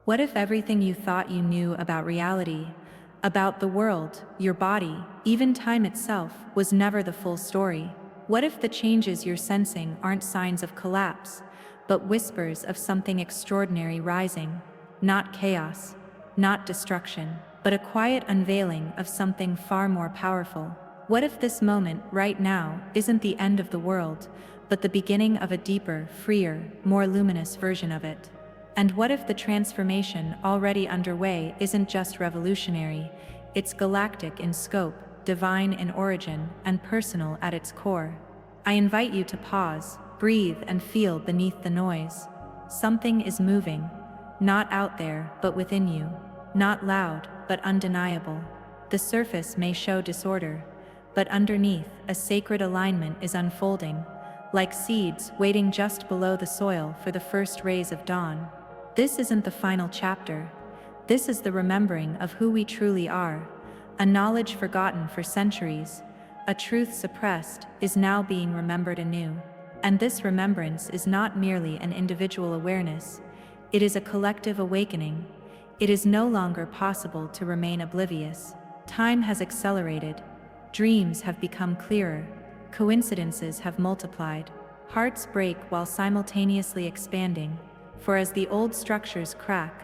What if everything you thought you knew about reality, about the world, your body, even time itself, was never the full story? What if the changes you're sensing aren't signs of collapse, but whispers of something extraordinary rising? Not chaos, not destruction, but a quiet unveiling of something far more powerful. What if this moment, right now, isn't the end of the world, but the beginning of a deeper, freer, more luminous version of it? And what if the transformation already underway isn't just revolutionary, it's galactic in scope, divine in origin, and personal at its core? I invite you to pause, breathe, and feel beneath the noise. Something is moving, not out there, but within you. Not loud, but undeniable. The surface may show disorder, but underneath, a sacred alignment is unfolding, like seeds waiting just below the soil for the first rays of dawn. This isn't the final chapter. This is the remembering of who we truly are. A knowledge forgotten for centuries, a truth suppressed, is now being remembered anew. And this remembrance is not merely an individual awareness, it is a collective awakening. It is no longer possible to remain oblivious. Time has accelerated. Dreams have become clearer. Coincidences have multiplied. Hearts break while simultaneously expanding. For as the old structures crack,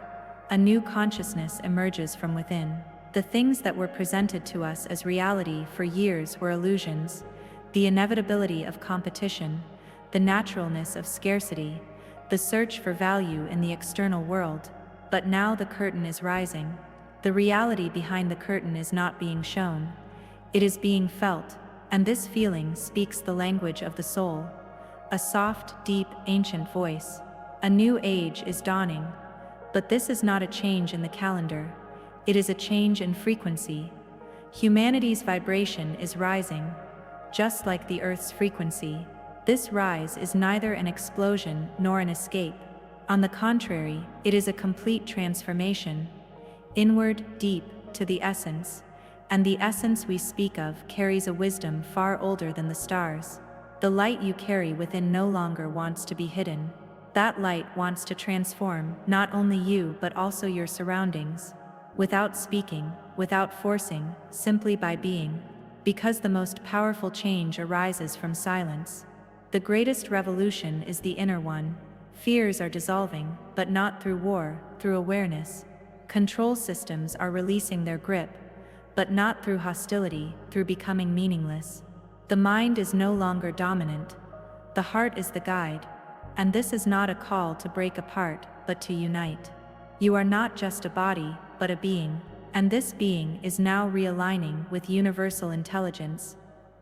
a new consciousness emerges from within. The things that were presented to us as reality for years were illusions. The inevitability of competition, the naturalness of scarcity, the search for value in the external world. But now the curtain is rising. The reality behind the curtain is not being shown. It is being felt, and this feeling speaks the language of the soul. A soft, deep, ancient voice. A new age is dawning. But this is not a change in the calendar. It is a change in frequency. Humanity's vibration is rising, just like the Earth's frequency. This rise is neither an explosion nor an escape. On the contrary, it is a complete transformation. Inward, deep, to the essence. And the essence we speak of carries a wisdom far older than the stars. The light you carry within no longer wants to be hidden. That light wants to transform not only you but also your surroundings. Without speaking, without forcing, simply by being. Because the most powerful change arises from silence. The greatest revolution is the inner one. Fears are dissolving, but not through war, through awareness. Control systems are releasing their grip, but not through hostility, through becoming meaningless. The mind is no longer dominant. The heart is the guide. And this is not a call to break apart, but to unite. You are not just a body, but a being. And this being is now realigning with universal intelligence.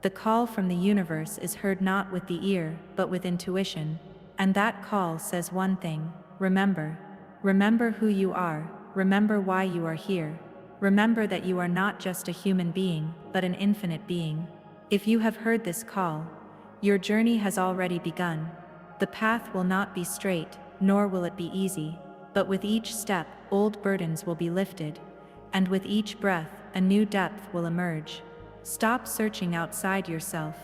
The call from the universe is heard not with the ear, but with intuition. And that call says one thing: remember. Remember who you are, remember why you are here. Remember that you are not just a human being, but an infinite being. If you have heard this call, your journey has already begun. The path will not be straight, nor will it be easy, but with each step, old burdens will be lifted, and with each breath, a new depth will emerge. Stop searching outside yourself,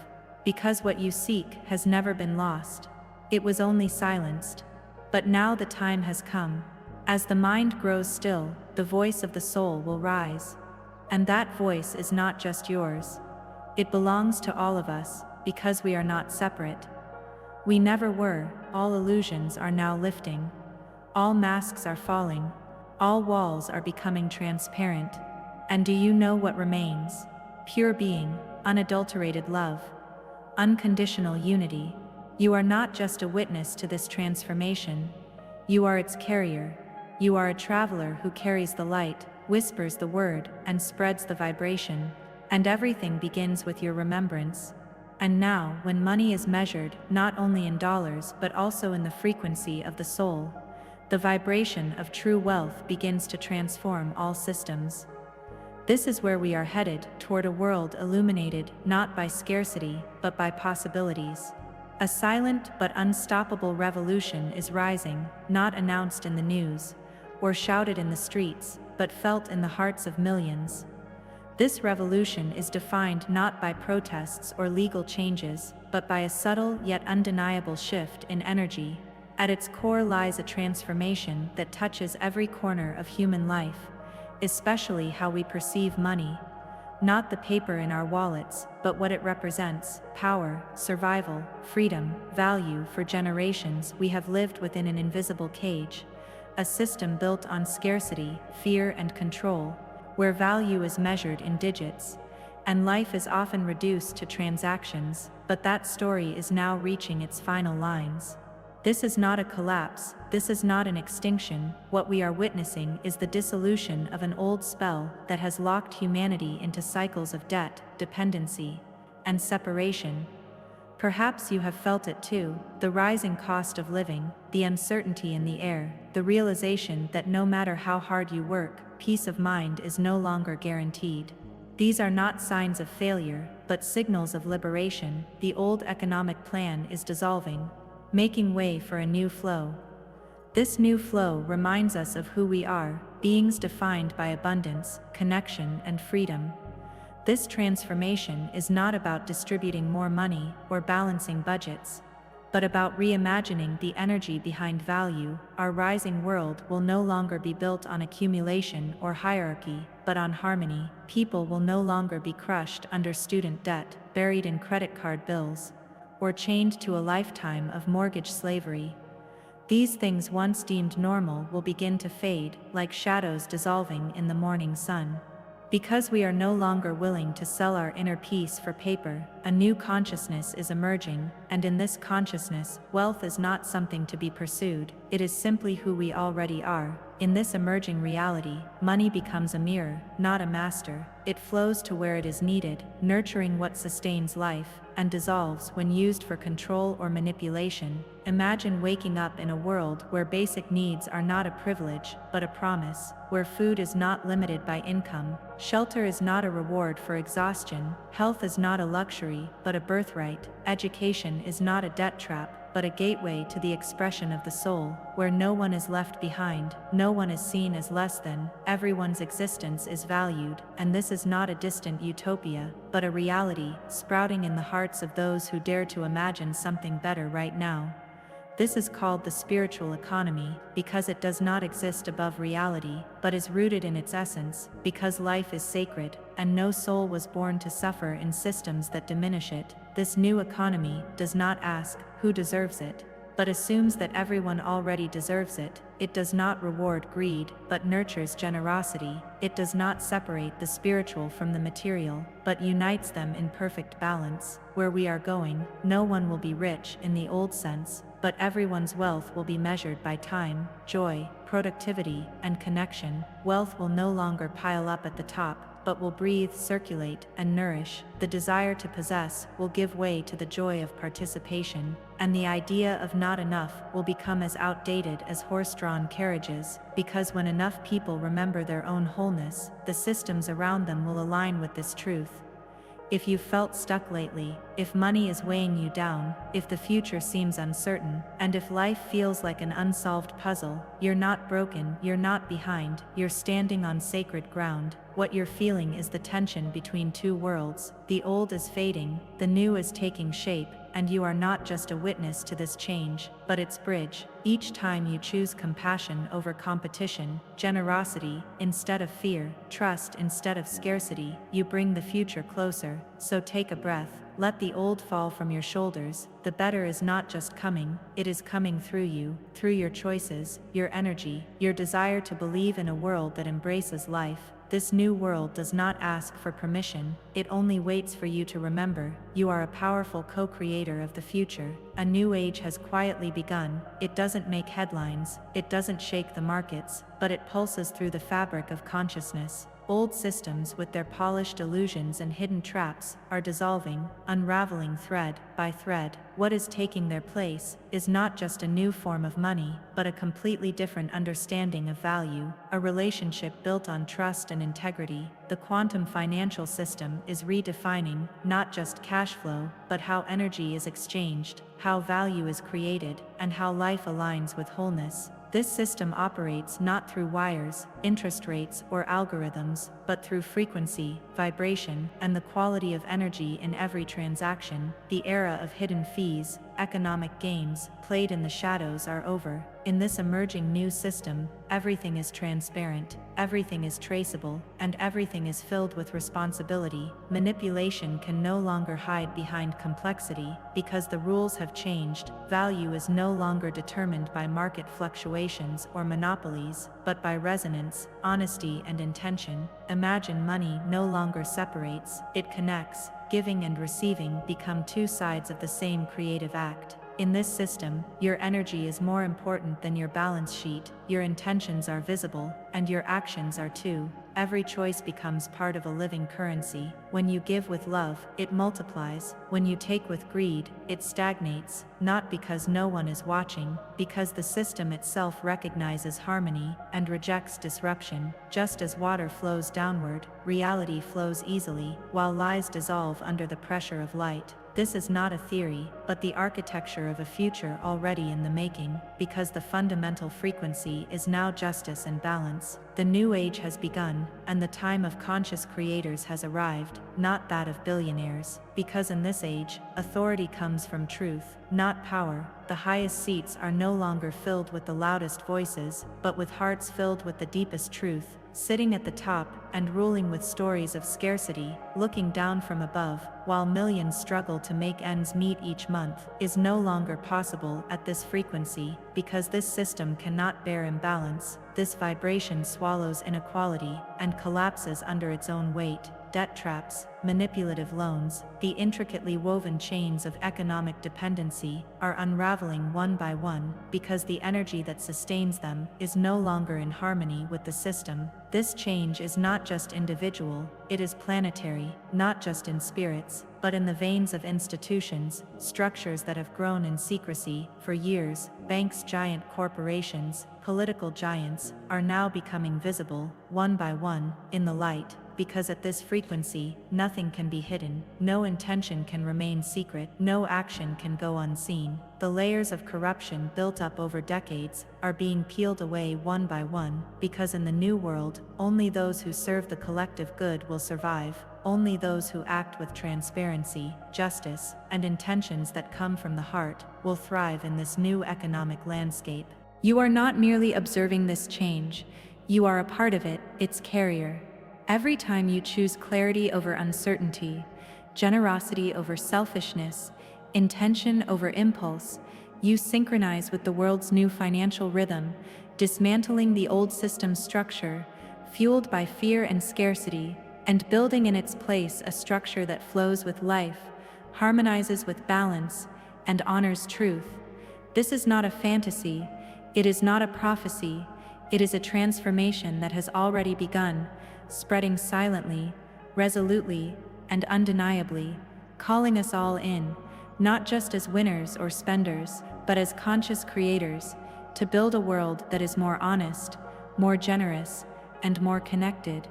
because what you seek has never been lost. It was only silenced. But now the time has come. As the mind grows still, the voice of the soul will rise. And that voice is not just yours. It belongs to all of us, because we are not separate. We never were. All illusions are now lifting. All masks are falling. All walls are becoming transparent. And do you know what remains? Pure being, unadulterated love, unconditional unity. You are not just a witness to this transformation. You are its carrier. You are a traveler who carries the light, whispers the word, and spreads the vibration. And everything begins with your remembrance. And now, when money is measured not only in dollars but also in the frequency of the soul, the vibration of true wealth begins to transform all systems. This is where we are headed, toward a world illuminated not by scarcity but by possibilities. A silent but unstoppable revolution is rising, not announced in the news, or shouted in the streets, but felt in the hearts of millions. This revolution is defined not by protests or legal changes, but by a subtle yet undeniable shift in energy. At its core lies a transformation that touches every corner of human life, especially how we perceive money. Not the paper in our wallets, but what it represents: power, survival, freedom, value. For generations, we have lived within an invisible cage, a system built on scarcity, fear, and control, where value is measured in digits, and life is often reduced to transactions. But that story is now reaching its final lines. This is not a collapse, this is not an extinction. What we are witnessing is the dissolution of an old spell that has locked humanity into cycles of debt, dependency, and separation. Perhaps you have felt it too: the rising cost of living, the uncertainty in the air, the realization that no matter how hard you work, peace of mind is no longer guaranteed. These are not signs of failure, but signals of liberation. The old economic plan is dissolving, making way for a new flow. This new flow reminds us of who we are: beings defined by abundance, connection, and freedom. This transformation is not about distributing more money or balancing budgets, but about reimagining the energy behind value. Our rising world will no longer be built on accumulation or hierarchy, but on harmony. People will no longer be crushed under student debt, buried in credit card bills, or chained to a lifetime of mortgage slavery. These things once deemed normal will begin to fade, like shadows dissolving in the morning sun. Because we are no longer willing to sell our inner peace for paper, a new consciousness is emerging, and in this consciousness, wealth is not something to be pursued, it is simply who we already are. In this emerging reality, money becomes a mirror, not a master. It flows to where it is needed, nurturing what sustains life, and dissolves when used for control or manipulation. Imagine waking up in a world where basic needs are not a privilege, but a promise, where food is not limited by income, shelter is not a reward for exhaustion, health is not a luxury, but a birthright, education is not a debt trap, but a gateway to the expression of the soul, where no one is left behind, no one is seen as less than, everyone's existence is valued. And this is not a distant utopia, but a reality, sprouting in the hearts of those who dare to imagine something better right now. This is called the spiritual economy, because it does not exist above reality, but is rooted in its essence, because life is sacred, and no soul was born to suffer in systems that diminish it. This new economy does not ask, who deserves it, but assumes that everyone already deserves it. It does not reward greed, but nurtures generosity. It does not separate the spiritual from the material, but unites them in perfect balance. Where we are going, no one will be rich in the old sense, but everyone's wealth will be measured by time, joy, productivity, and connection. Wealth will no longer pile up at the top, but will breathe, circulate, and nourish. The desire to possess will give way to the joy of participation, and the idea of not enough will become as outdated as horse-drawn carriages, because when enough people remember their own wholeness, the systems around them will align with this truth. If you've felt stuck lately, if money is weighing you down, if the future seems uncertain, and if life feels like an unsolved puzzle, you're not broken, you're not behind, you're standing on sacred ground. What you're feeling is the tension between two worlds. The old is fading, the new is taking shape, and you are not just a witness to this change, but its bridge. Each time you choose compassion over competition, generosity instead of fear, trust instead of scarcity, you bring the future closer. So take a breath, let the old fall from your shoulders. The better is not just coming, it is coming through you, through your choices, your energy, your desire to believe in a world that embraces life. This new world does not ask for permission, it only waits for you to remember. You are a powerful co-creator of the future. A new age has quietly begun. It doesn't make headlines, it doesn't shake the markets, but it pulses through the fabric of consciousness. Old systems with their polished illusions and hidden traps are dissolving, unraveling thread by thread. What is taking their place is not just a new form of money, but a completely different understanding of value, a relationship built on trust and integrity. The quantum financial system is redefining not just cash flow, but how energy is exchanged, how value is created, and how life aligns with wholeness. This system operates not through wires, interest rates, or algorithms, but through frequency, vibration, and the quality of energy in every transaction. The era of hidden fees, economic games played in the shadows are over. In this emerging new system, everything is transparent, everything is traceable, and everything is filled with responsibility. Manipulation can no longer hide behind complexity, because the rules have changed. Value is no longer determined by market fluctuations or monopolies, but by resonance, honesty, and intention. Imagine money no longer separates, it connects. Giving and receiving become two sides of the same creative act. In this system, your energy is more important than your balance sheet, your intentions are visible, and your actions are too. Every choice becomes part of a living currency. When you give with love, it multiplies. When you take with greed, it stagnates, not because no one is watching, because the system itself recognizes harmony and rejects disruption. Just as water flows downward, reality flows easily, while lies dissolve under the pressure of light. This is not a theory, but the architecture of a future already in the making, because the fundamental frequency is now justice and balance. The new age has begun, and the time of conscious creators has arrived, not that of billionaires, because in this age, authority comes from truth, not power. The highest seats are no longer filled with the loudest voices, but with hearts filled with the deepest truth. Sitting at the top and ruling with stories of scarcity, looking down from above, while millions struggle to make ends meet each month, is no longer possible at this frequency, because this system cannot bear imbalance. This vibration swallows inequality and collapses under its own weight. Debt traps, manipulative loans, the intricately woven chains of economic dependency are unraveling one by one, because the energy that sustains them is no longer in harmony with the system. This change is not just individual, it is planetary, not just in spirits, but in the veins of institutions, structures that have grown in secrecy for years. Banks, giant corporations, political giants, are now becoming visible, one by one, in the light. Because at this frequency, nothing can be hidden, no intention can remain secret, no action can go unseen. The layers of corruption built up over decades are being peeled away one by one, because in the new world, only those who serve the collective good will survive. Only those who act with transparency, justice, and intentions that come from the heart will thrive in this new economic landscape. You are not merely observing this change, you are a part of it, its carrier. Every time you choose clarity over uncertainty, generosity over selfishness, intention over impulse, you synchronize with the world's new financial rhythm, dismantling the old system's structure, fueled by fear and scarcity, and building in its place a structure that flows with life, harmonizes with balance, and honors truth. This is not a fantasy, it is not a prophecy, it is a transformation that has already begun, spreading silently, resolutely, and undeniably, calling us all in, not just as winners or spenders, but as conscious creators, to build a world that is more honest, more generous, and more connected.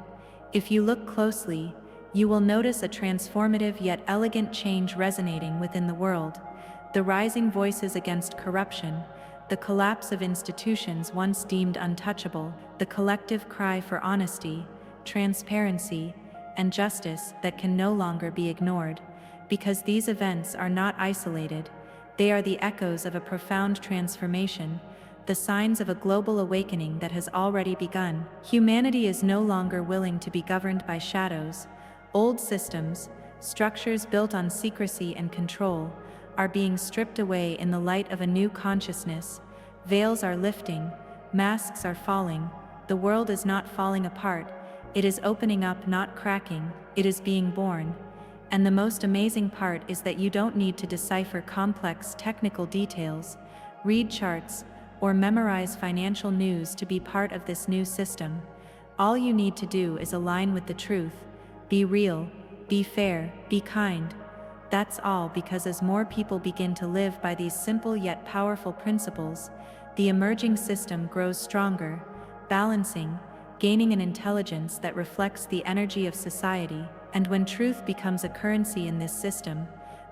If you look closely, you will notice a transformative yet elegant change resonating within the world. The rising voices against corruption, the collapse of institutions once deemed untouchable, the collective cry for honesty, transparency, and justice that can no longer be ignored, because these events are not isolated, they are the echoes of a profound transformation, the signs of a global awakening that has already begun. Humanity is no longer willing to be governed by shadows. Old systems, structures built on secrecy and control, are being stripped away in the light of a new consciousness. Veils are lifting, masks are falling, the world is not falling apart, it is opening up, not cracking, it is being born. And the most amazing part is that you don't need to decipher complex technical details, read charts, or memorize financial news to be part of this new system. All you need to do is align with the truth, be real, be fair, be kind. That's all, because as more people begin to live by these simple yet powerful principles, the emerging system grows stronger, balancing, gaining an intelligence that reflects the energy of society. And when truth becomes a currency in this system,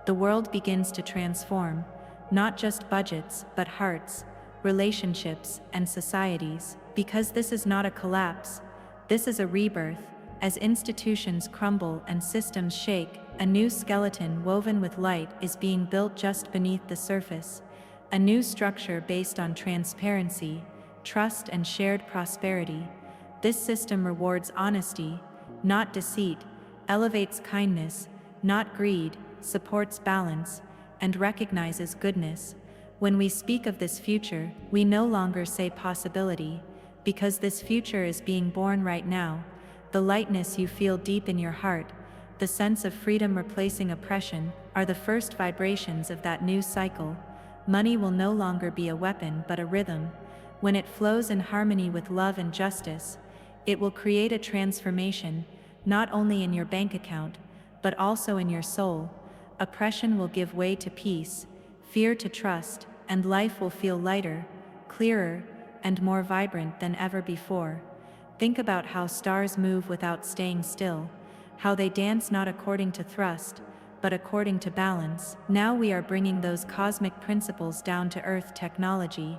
the world begins to transform, not just budgets, but hearts, relationships, and societies. Because this is not a collapse, this is a rebirth, As institutions crumble and systems shake, a new skeleton woven with light is being built just beneath the surface. A new structure based on transparency, trust, and shared prosperity. This system rewards honesty, not deceit, elevates kindness, not greed, supports balance, and recognizes goodness. When we speak of this future, we no longer say possibility, because this future is being born right now. The lightness you feel deep in your heart, the sense of freedom replacing oppression, are the first vibrations of that new cycle. Money will no longer be a weapon but a rhythm. When it flows in harmony with love and justice, it will create a transformation, not only in your bank account, but also in your soul. Oppression will give way to peace, fear to trust, and life will feel lighter, clearer, and more vibrant than ever before. Think about how stars move without staying still, how they dance not according to thrust, but according to balance. Now we are bringing those cosmic principles down to Earth technology.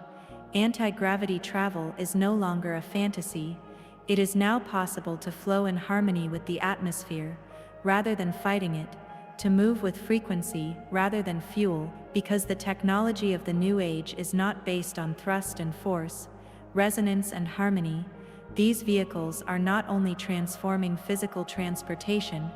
Anti-gravity travel is no longer a fantasy. It is now possible to flow in harmony with the atmosphere, rather than fighting it, to move with frequency rather than fuel, because the technology of the new age is not based on thrust and force, resonance and harmony. These vehicles are not only transforming physical transportation,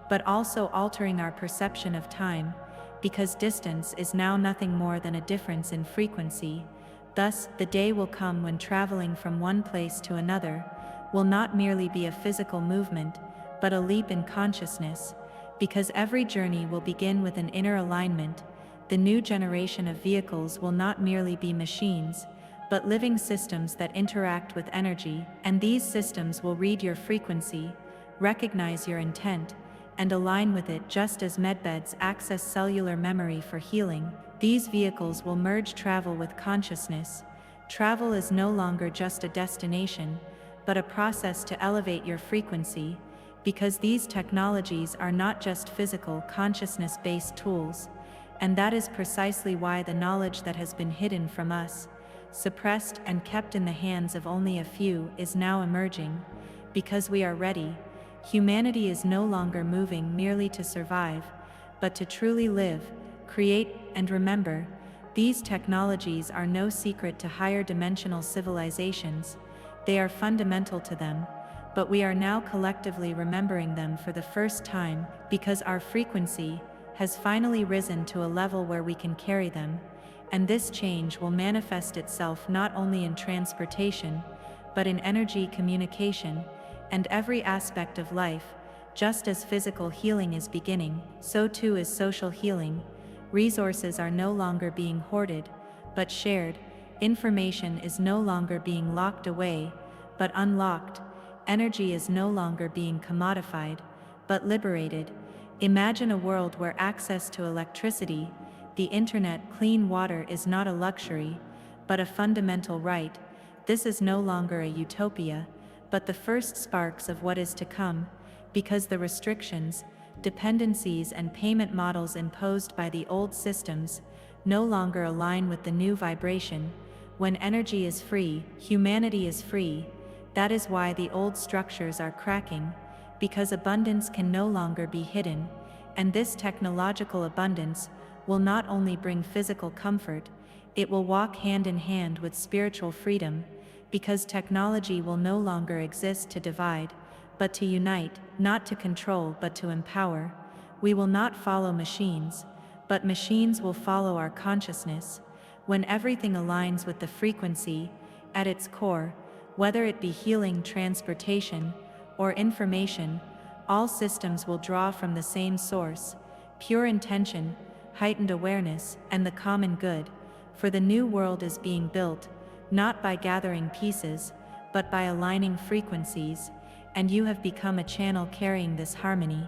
but also altering our perception of time, because distance is now nothing more than a difference in frequency. Thus, the day will come when traveling from one place to another will not merely be a physical movement, but a leap in consciousness, because every journey will begin with an inner alignment. The new generation of vehicles will not merely be machines, but living systems that interact with energy, and these systems will read your frequency, recognize your intent, and align with it. Just as medbeds access cellular memory for healing, these vehicles will merge travel with consciousness. Travel is no longer just a destination, but a process to elevate your frequency, because these technologies are not just physical, consciousness-based tools, and that is precisely why the knowledge that has been hidden from us, suppressed and kept in the hands of only a few, is now emerging, because we are ready. Humanity is no longer moving merely to survive, but to truly live, create, and remember. These technologies are no secret to higher dimensional civilizations. They are fundamental to them, but we are now collectively remembering them for the first time, because our frequency has finally risen to a level where we can carry them. And this change will manifest itself not only in transportation, but in energy, communication, and every aspect of life. Just as physical healing is beginning, so too is social healing. Resources are no longer being hoarded, but shared. Information is no longer being locked away, but unlocked. Energy is no longer being commodified, but liberated. Imagine a world where access to electricity, the internet, clean water is not a luxury, but a fundamental right. This is no longer a utopia, but the first sparks of what is to come, because the restrictions, dependencies, and payment models imposed by the old systems no longer align with the new vibration. When energy is free, humanity is free. That is why the old structures are cracking, because abundance can no longer be hidden, and this technological abundance will not only bring physical comfort, it will walk hand in hand with spiritual freedom, because technology will no longer exist to divide, but to unite, not to control but to empower. We will not follow machines, but machines will follow our consciousness. When everything aligns with the frequency at its core, whether it be healing, transportation, or information, all systems will draw from the same source: pure intention, heightened awareness, and the common good. For the new world is being built, not by gathering pieces, but by aligning frequencies, and you have become a channel carrying this harmony.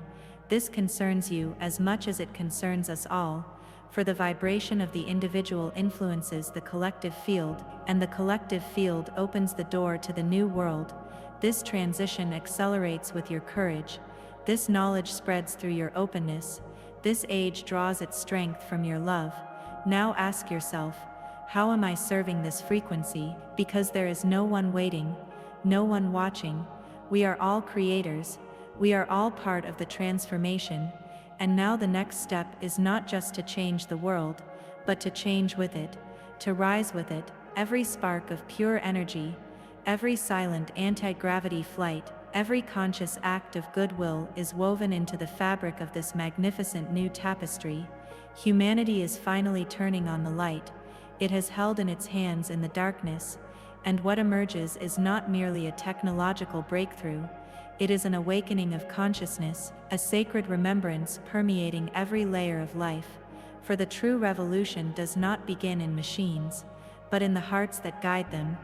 This concerns you as much as it concerns us all, for the vibration of the individual influences the collective field, and the collective field opens the door to the new world. This transition accelerates with your courage. This knowledge spreads through your openness. This age draws its strength from your love. Now ask yourself, how am I serving this frequency? Because there is no one waiting, no one watching. We are all creators. We are all part of the transformation, and now the next step is not just to change the world, but to change with it, to rise with it. Every spark of pure energy, every silent anti-gravity flight, every conscious act of goodwill is woven into the fabric of this magnificent new tapestry. Humanity is finally turning on the light it has held in its hands in the darkness, and what emerges is not merely a technological breakthrough, it is an awakening of consciousness, a sacred remembrance permeating every layer of life. For the true revolution does not begin in machines, but in the hearts that guide them.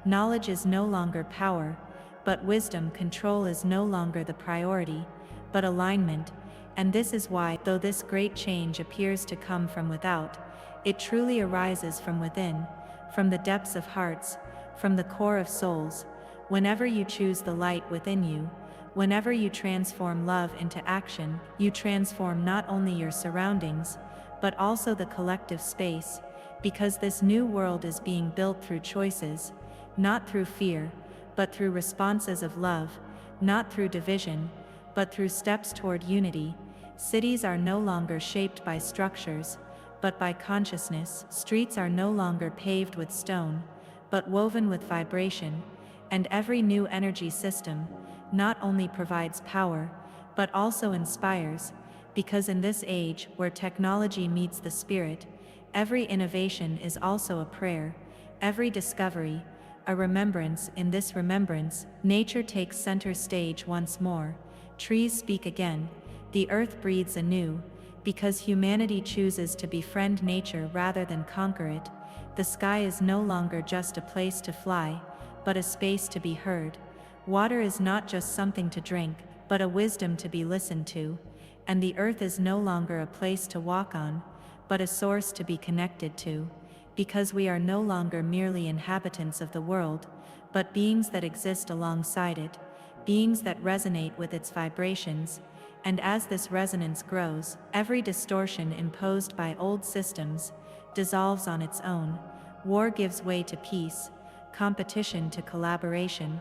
Knowledge is no longer power, but wisdom. Control is no longer the priority, but alignment. And this is why, though this great change appears to come from without, it truly arises from within, from the depths of hearts, from the core of souls. Whenever you choose the light within you, whenever you transform love into action, you transform not only your surroundings, but also the collective space, because this new world is being built through choices, not through fear, but through responses of love, not through division, but through steps toward unity. Cities are no longer shaped by structures, but by consciousness. Streets are no longer paved with stone, but woven with vibration, and every new energy system not only provides power, but also inspires, because in this age where technology meets the spirit, every innovation is also a prayer, every discovery, a remembrance. In this remembrance, nature takes center stage once more, trees speak again, the earth breathes anew, because humanity chooses to befriend nature rather than conquer it. The sky is no longer just a place to fly, but a space to be heard. Water is not just something to drink, but a wisdom to be listened to. And the earth is no longer a place to walk on, but a source to be connected to, because we are no longer merely inhabitants of the world, but beings that exist alongside it, beings that resonate with its vibrations. And as this resonance grows, every distortion imposed by old systems dissolves on its own. War gives way to peace, competition to collaboration,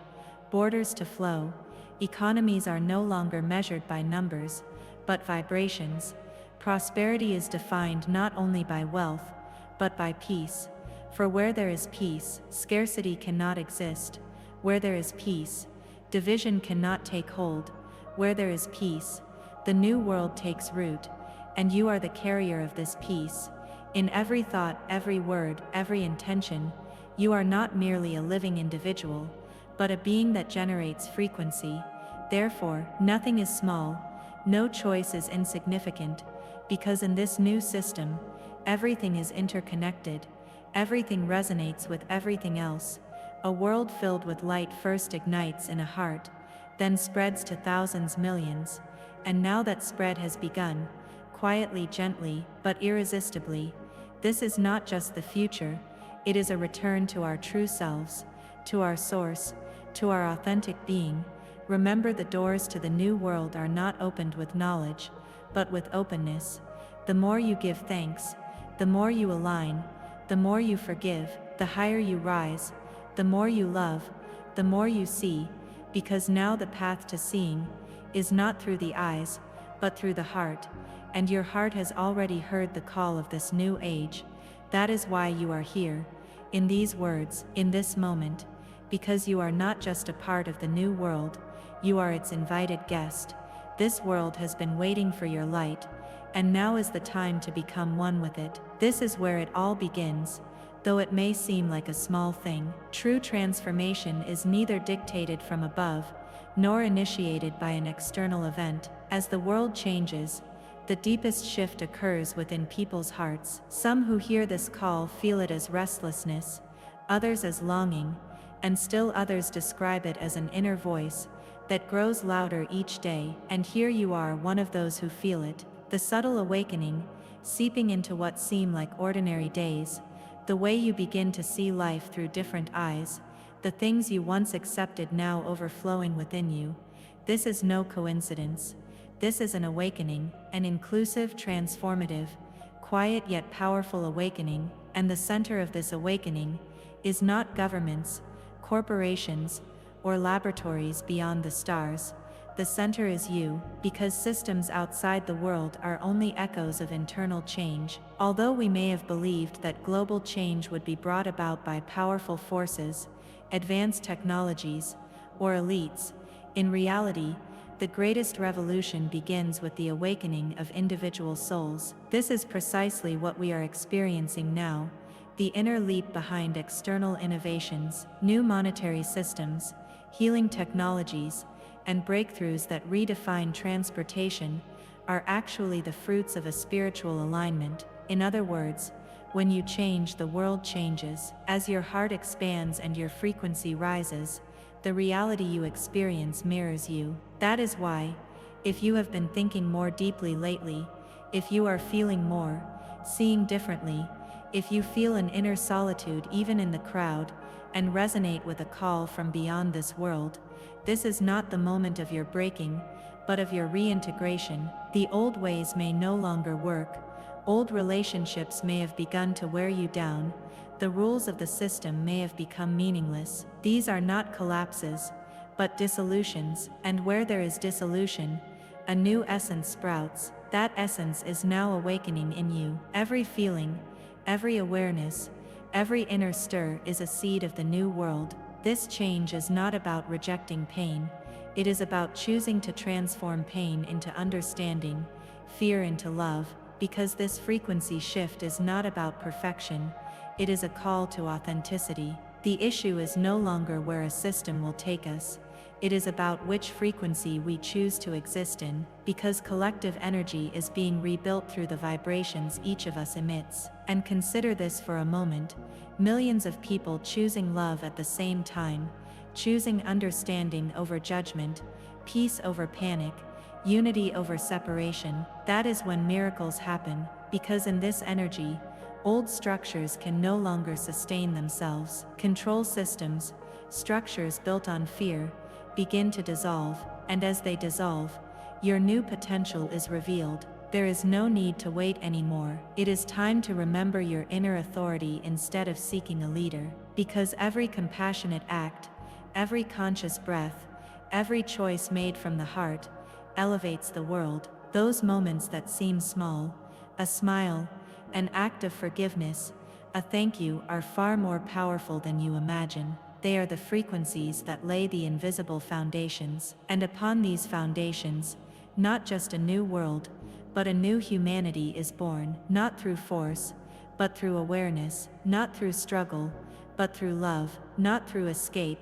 borders to flow. Economies are no longer measured by numbers, but vibrations. Prosperity is defined not only by wealth, but by peace. For where there is peace, scarcity cannot exist. Where there is peace, division cannot take hold. Where there is peace, the new world takes root, and you are the carrier of this peace. In every thought, every word, every intention, you are not merely a living individual, but a being that generates frequency. Therefore, nothing is small, no choice is insignificant, because in this new system, everything is interconnected, everything resonates with everything else. A world filled with light first ignites in a heart, then spreads to thousands, millions, and now that spread has begun, quietly, gently, but irresistibly. This is not just the future, it is a return to our true selves, to our source, to our authentic being. Remember, the doors to the new world are not opened with knowledge, but with openness. The more you give thanks, the more you align, the more you forgive, the higher you rise, the more you love, the more you see, because now the path to seeing is not through the eyes, but through the heart, and your heart has already heard the call of this new age. That is why you are here, in these words, in this moment, because you are not just a part of the new world, you are its invited guest. This world has been waiting for your light, and now is the time to become one with it. This is where it all begins. Though it may seem like a small thing, true transformation is neither dictated from above, nor initiated by an external event. As the world changes, the deepest shift occurs within people's hearts. Some who hear this call feel it as restlessness, others as longing, and still others describe it as an inner voice that grows louder each day. And here you are, one of those who feel it, the subtle awakening, seeping into what seem like ordinary days, the way you begin to see life through different eyes, the things you once accepted now overflowing within you. This is no coincidence. This is an awakening, an inclusive, transformative, quiet yet powerful awakening, and the center of this awakening is not governments, corporations, or laboratories beyond the stars, The center is you, because systems outside the world are only echoes of internal change. Although we may have believed that global change would be brought about by powerful forces, advanced technologies, or elites, in reality, the greatest revolution begins with the awakening of individual souls. This is precisely what we are experiencing now, the inner leap behind external innovations, new monetary systems, healing technologies, and breakthroughs that redefine transportation are actually the fruits of a spiritual alignment. In other words, when you change, the world changes. As your heart expands and your frequency rises, the reality you experience mirrors you. That is why, if you have been thinking more deeply lately, if you are feeling more, seeing differently, if you feel an inner solitude even in the crowd, and resonate with a call from beyond this world, this is not the moment of your breaking, but of your reintegration. The old ways may no longer work, old relationships may have begun to wear you down, the rules of the system may have become meaningless. These are not collapses, but dissolutions, and where there is dissolution, a new essence sprouts. That essence is now awakening in you. Every feeling, every awareness, every inner stir is a seed of the new world. This change is not about rejecting pain, it is about choosing to transform pain into understanding, fear into love, because this frequency shift is not about perfection, it is a call to authenticity. The issue is no longer where a system will take us, it is about which frequency we choose to exist in, because collective energy is being rebuilt through the vibrations each of us emits. And consider this for a moment, millions of people choosing love at the same time, choosing understanding over judgment, peace over panic, unity over separation. That is when miracles happen, because in this energy, old structures can no longer sustain themselves. Control systems, structures built on fear, begin to dissolve, and as they dissolve, your new potential is revealed. There is no need to wait anymore. It is time to remember your inner authority instead of seeking a leader, because every compassionate act, every conscious breath, every choice made from the heart, elevates the world. Those moments that seem small, a smile, an act of forgiveness, a thank you, are far more powerful than you imagine. They are the frequencies that lay the invisible foundations, and upon these foundations, not just a new world, but a new humanity is born, not through force, but through awareness, not through struggle, but through love, not through escape,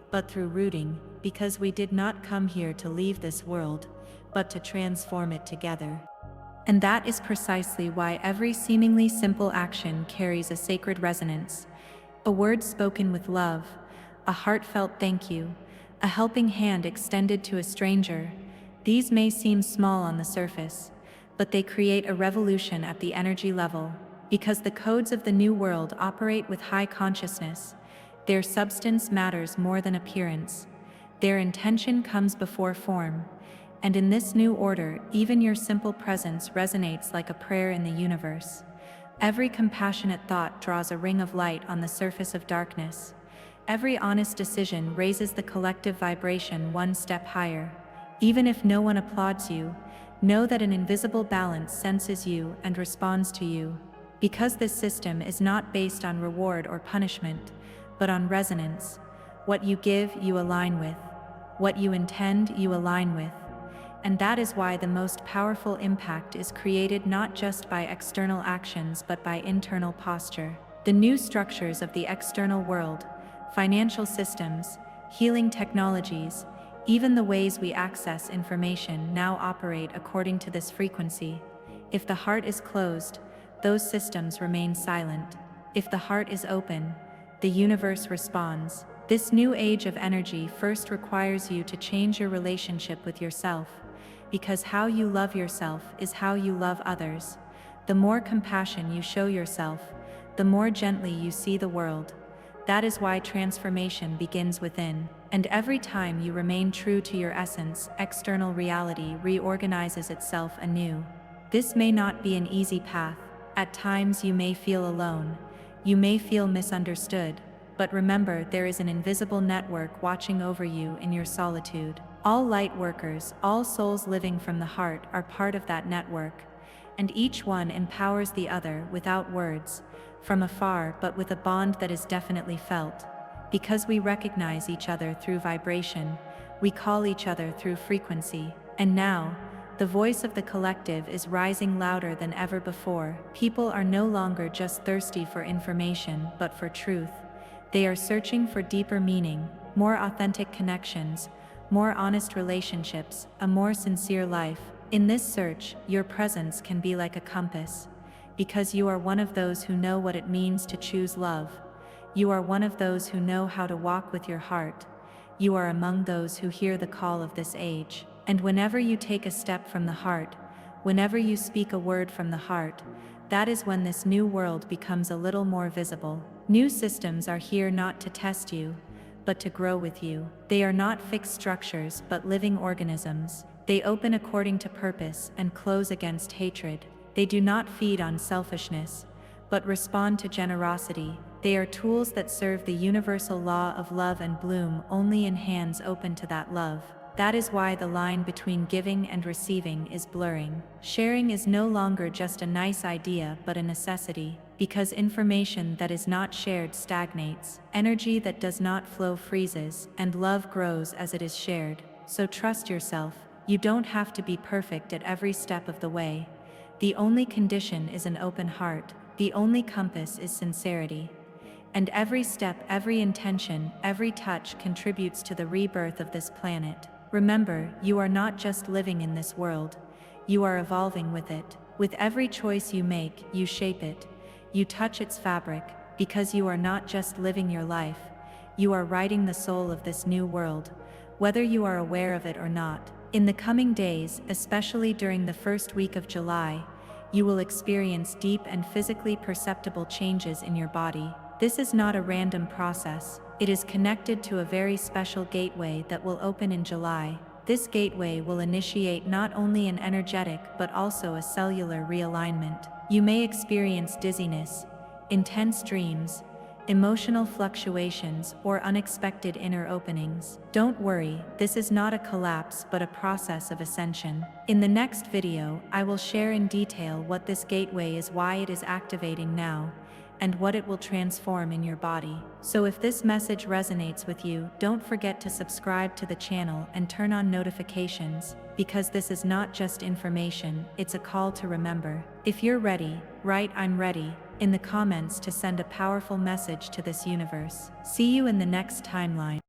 but through rooting, because we did not come here to leave this world, but to transform it together. And that is precisely why every seemingly simple action carries a sacred resonance. A word spoken with love, a heartfelt thank you, a helping hand extended to a stranger. These may seem small on the surface, but they create a revolution at the energy level. Because the codes of the new world operate with high consciousness, their substance matters more than appearance. Their intention comes before form. And in this new order, even your simple presence resonates like a prayer in the universe. Every compassionate thought draws a ring of light on the surface of darkness. Every honest decision raises the collective vibration one step higher. Even if no one applauds you, know that an invisible balance senses you and responds to you. Because this system is not based on reward or punishment, but on resonance. What you give, you align with. What you intend, you align with. And that is why the most powerful impact is created not just by external actions but by internal posture. The new structures of the external world, financial systems, healing technologies, even the ways we access information now operate according to this frequency. If the heart is closed, those systems remain silent. If the heart is open, the universe responds. This new age of energy first requires you to change your relationship with yourself, because how you love yourself is how you love others. The more compassion you show yourself, the more gently you see the world. That is why transformation begins within. And every time you remain true to your essence, external reality reorganizes itself anew. This may not be an easy path. At times you may feel alone. You may feel misunderstood. But remember, there is an invisible network watching over you in your solitude. All light workers, all souls living from the heart are part of that network, and each one empowers the other without words, from afar but with a bond that is definitely felt. Because we recognize each other through vibration, we call each other through frequency. And now, the voice of the collective is rising louder than ever before. People are no longer just thirsty for information, but for truth. They are searching for deeper meaning, more authentic connections, more honest relationships, a more sincere life. In this search, your presence can be like a compass. Because you are one of those who know what it means to choose love. You are one of those who know how to walk with your heart. You are among those who hear the call of this age. And whenever you take a step from the heart, whenever you speak a word from the heart, that is when this new world becomes a little more visible. New systems are here not to test you, but to grow with you. They are not fixed structures, but living organisms. They open according to purpose and close against hatred. They do not feed on selfishness, but respond to generosity. They are tools that serve the universal law of love and bloom only in hands open to that love. That is why the line between giving and receiving is blurring. Sharing is no longer just a nice idea but a necessity, because information that is not shared stagnates, energy that does not flow freezes, and love grows as it is shared. So trust yourself. You don't have to be perfect at every step of the way. The only condition is an open heart. The only compass is sincerity. And every step, every intention, every touch contributes to the rebirth of this planet. Remember, you are not just living in this world. You are evolving with it. With every choice you make, you shape it. You touch its fabric, because you are not just living your life. You are writing the soul of this new world, whether you are aware of it or not. In the coming days, especially during the first week of July, you will experience deep and physically perceptible changes in your body. This is not a random process. It is connected to a very special gateway that will open in July. This gateway will initiate not only an energetic but also a cellular realignment. You may experience dizziness, intense dreams, emotional fluctuations, or unexpected inner openings. Don't worry, this is not a collapse but a process of ascension. In the next video, I will share in detail what this gateway is, why it is activating now, and what it will transform in your body. So if this message resonates with you, don't forget to subscribe to the channel and turn on notifications, because this is not just information, it's a call to remember. If you're ready, write "I'm ready" in the comments to send a powerful message to this universe. See you in the next timeline.